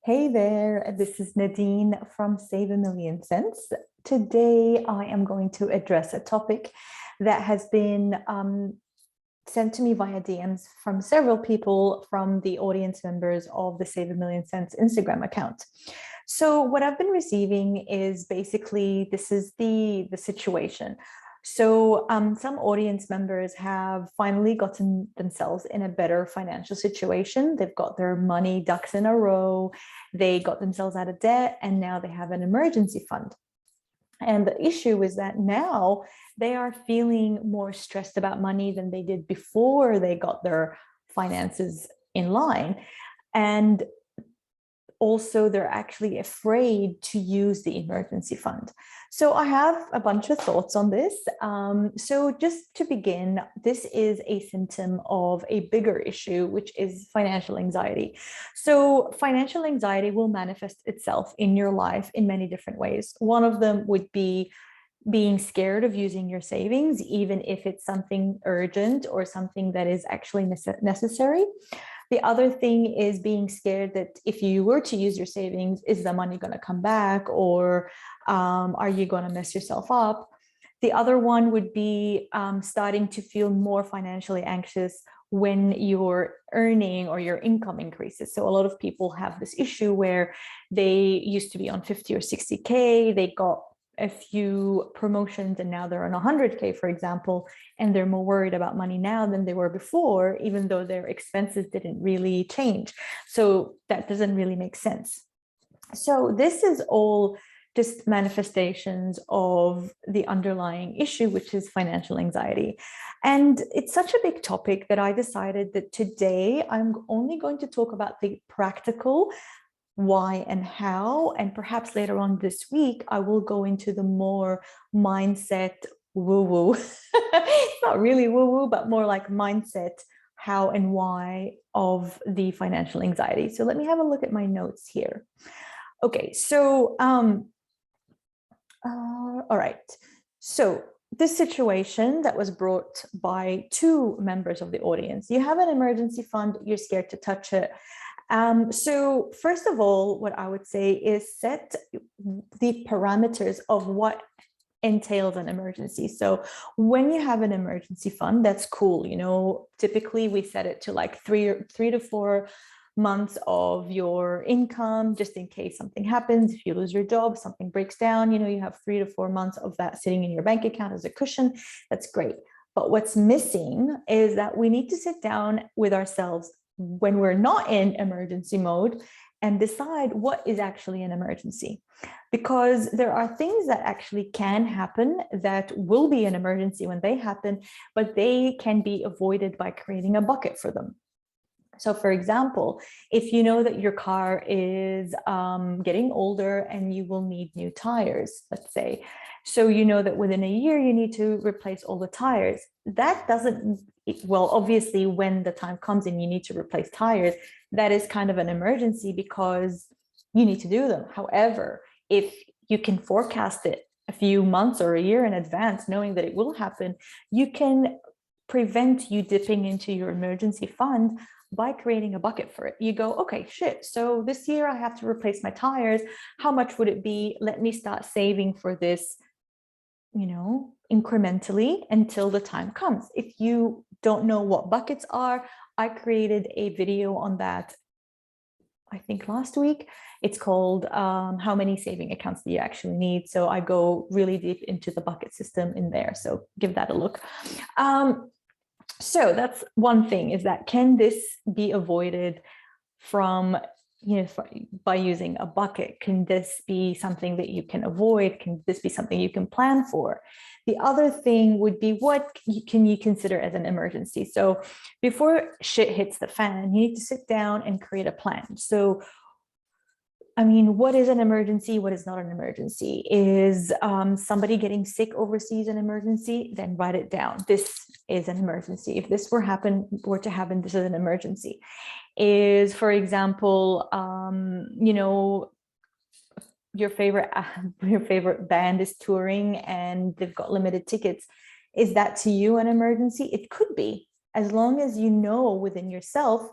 Hey there, this is Nadine from Save a Million Cents. Today, I am going to address a topic that has been sent to me via DMs from several people from the audience members of the Save a Million Cents Instagram account. So what I've been receiving is basically, this is the situation. So some audience members have finally gotten themselves in a better financial situation. They've got their money ducks in a row. They got themselves out of debt, and now they have an emergency fund. And the issue is that now they are feeling more stressed about money than they did before they got their finances in line. And also they're actually afraid to use the emergency fund. So I have a bunch of thoughts on this. So just to begin, this is a symptom of a bigger issue, which is financial anxiety. So financial anxiety will manifest itself in your life in many different ways. One of them would be being scared of using your savings, even if it's something urgent or something that is actually necessary. The other thing is being scared that if you were to use your savings, is the money going to come back, or are you going to mess yourself up? The other one would be starting to feel more financially anxious when your earning or your income increases. So a lot of people have this issue where they used to be on 50 or 60K, they got a few promotions and now they're on 100K, for example, and they're more worried about money now than they were before, even though their expenses didn't really change. So that doesn't really make sense. So this is all just manifestations of the underlying issue, which is financial anxiety. And it's such a big topic that I decided that today I'm only going to talk about the practical why and how, and perhaps later on this week I will go into the more mindset woo-woo. Not really woo-woo, but more like mindset how and why of the financial anxiety. So let me have a look at my notes here. Okay, so all right, so this situation that was brought by two members of the audience. You have an emergency fund, you're scared to touch it. So first of all, what I would say is set the parameters of what entails an emergency. So when you have an emergency fund, that's cool. You know, typically we set it to like three to 4 months of your income, just in case something happens. If you lose your job, something breaks down, you know, you have 3 to 4 months of that sitting in your bank account as a cushion. That's great. But what's missing is that we need to sit down with ourselves when we're not in emergency mode and decide what is actually an emergency. Because there are things that actually can happen that will be an emergency when they happen, but they can be avoided by creating a bucket for them. So for example, if you know that your car is getting older and you will need new tires, let's say, so you know that within a year you need to replace all the tires. That doesn't, well, obviously when the time comes and you need to replace tires, that is kind of an emergency because you need to do them. However, if you can forecast it a few months or a year in advance, knowing that it will happen, you can prevent you dipping into your emergency fund by creating a bucket for it. You go, okay, shit, so this year I have to replace my tires. How much would it be? Let me start saving for this, you know, incrementally until the time comes. If you don't know what buckets are, I created a video on that, I think last week. It's called How Many Saving Accounts Do You Actually Need? So I go really deep into the bucket system in there. So give that a look. So that's one thing, is that can this be avoided from, you know, by using a bucket? Can this be something that you can avoid? Can this be something you can plan for? The other thing would be, what can you consider as an emergency? So before shit hits the fan, you need to sit down and create a plan. So I mean, what is an emergency? What is not an emergency? Is somebody getting sick overseas an emergency? Then write it down. This is an emergency. If this were to happen, this is an emergency. Is, for example, you know, your favorite band is touring and they've got limited tickets. Is that to you an emergency? It could be, as long as you know within yourself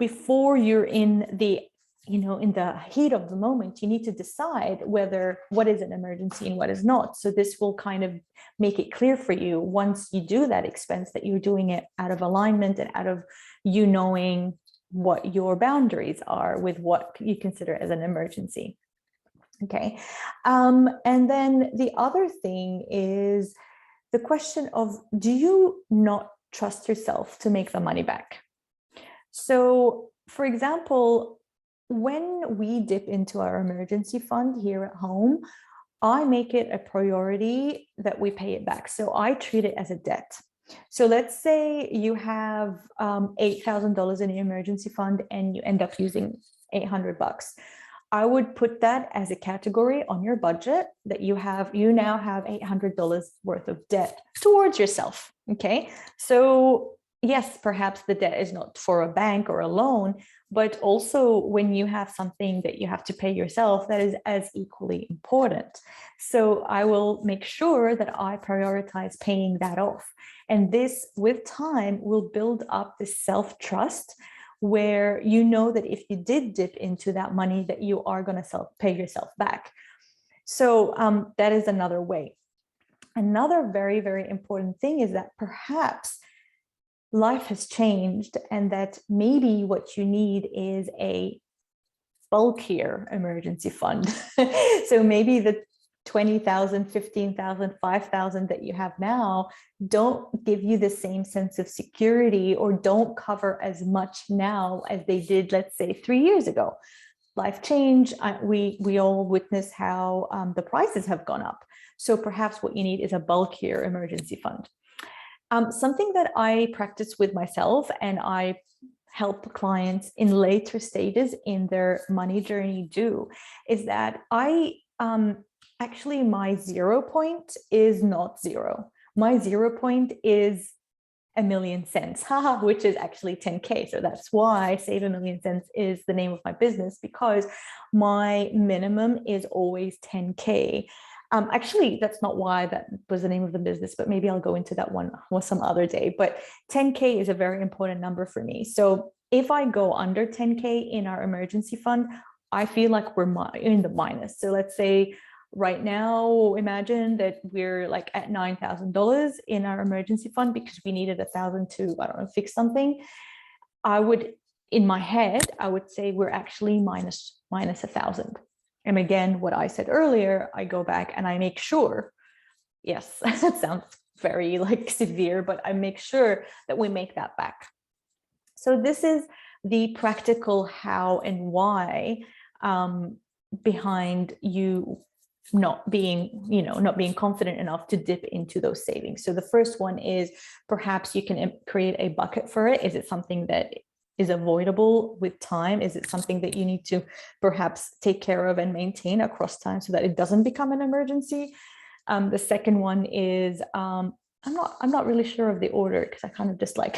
before you're in the in the heat of the moment, you need to decide what is an emergency and what is not. So this will kind of make it clear for you once you do that expense that you're doing it out of alignment and out of you knowing what your boundaries are with what you consider as an emergency. Okay. And then the other thing is the question of, do you not trust yourself to make the money back? So, for example, when we dip into our emergency fund here at home, I make it a priority that we pay it back. So I treat it as a debt. So let's say you have $8,000 in your emergency fund and you end up using $800. I would put that as a category on your budget that you now have $800 worth of debt towards yourself. Okay. So yes, perhaps the debt is not for a bank or a loan, but also when you have something that you have to pay yourself, that is as equally important. So I will make sure that I prioritize paying that off. And this, with time, will build up this self-trust where you know that if you did dip into that money, that you are going to pay yourself back. So that is another way. Another very, very important thing is that perhaps life has changed and that maybe what you need is a bulkier emergency fund. So maybe the 20,000, 15,000, 5,000 that you have now don't give you the same sense of security or don't cover as much now as they did, let's say, 3 years ago. Life changed. We all witness how the prices have gone up. So perhaps what you need is a bulkier emergency fund. Something that I practice with myself and I help clients in later stages in their money journey do is that actually my 0 point is not zero. My 0 point is $1,000,000, which is actually 10K. So that's why Save $1,000,000 is the name of my business, because my minimum is always 10K. Actually, that's not why that was the name of the business, but maybe I'll go into that one some other day. But 10K is a very important number for me. So if I go under 10K in our emergency fund, I feel like we're in the minus. So let's say right now, imagine that we're like at $9,000 in our emergency fund because we needed 1,000 to, I don't know, fix something. In my head, I would say we're actually minus 1,000. And again, what I said earlier, I go back and I make sure, yes, it sounds very like severe, but I make sure that we make that back. So this is the practical how and why behind you not being confident enough to dip into those savings. So the first one is perhaps you can create a bucket for it. Is it something that is avoidable with time? Is it something that you need to perhaps take care of and maintain across time so that it doesn't become an emergency? The second one is, I'm not really sure of the order because I kind of just like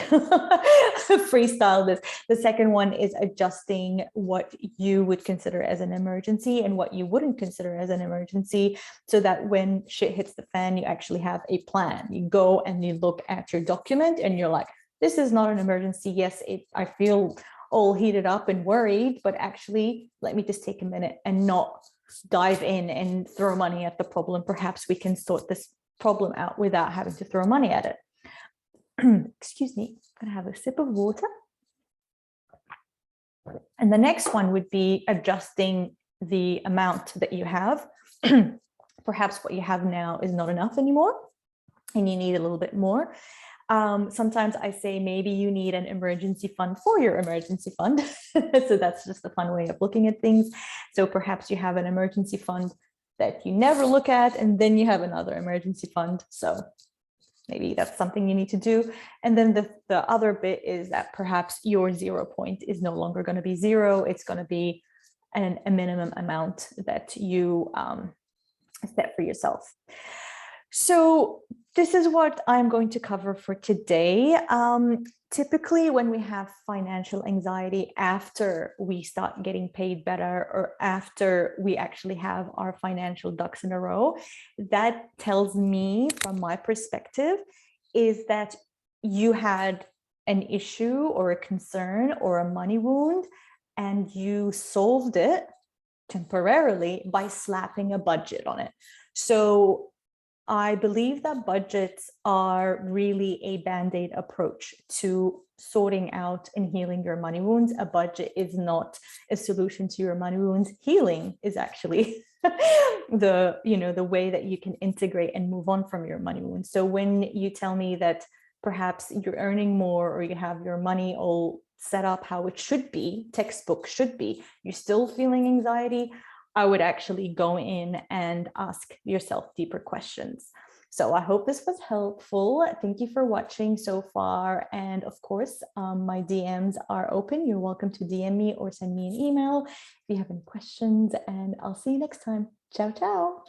freestyle this. The second one is adjusting what you would consider as an emergency and what you wouldn't consider as an emergency, so that when shit hits the fan, you actually have a plan. You go and you look at your document and you're like, this is not an emergency. Yes, I feel all heated up and worried, but actually, let me just take a minute and not dive in and throw money at the problem. Perhaps we can sort this problem out without having to throw money at it. Excuse me, I'm gonna have a sip of water. And the next one would be adjusting the amount that you have. Perhaps what you have now is not enough anymore and you need a little bit more. Sometimes I say maybe you need an emergency fund for your emergency fund. So that's just a fun way of looking at things. So perhaps you have an emergency fund that you never look at, and then you have another emergency fund. So maybe that's something you need to do. And then the other bit is that perhaps your 0 point is no longer going to be zero. It's going to be a minimum amount that you set for yourself. So this is what I'm going to cover for today. Typically, when we have financial anxiety after we start getting paid better or after we actually have our financial ducks in a row, that tells me, from my perspective, is that you had an issue or a concern or a money wound, and you solved it temporarily by slapping a budget on it. So I believe that budgets are really a band-aid approach to sorting out and healing your money wounds. A budget is not a solution to your money wounds. Healing is actually the way that you can integrate and move on from your money wounds. So when you tell me that perhaps you're earning more or you have your money all set up how it should be, textbook should be, you're still feeling anxiety, I would actually go in and ask yourself deeper questions. So I hope this was helpful. Thank you for watching so far. And of course, my DMs are open. You're welcome to DM me or send me an email if you have any questions, and I'll see you next time. Ciao, ciao.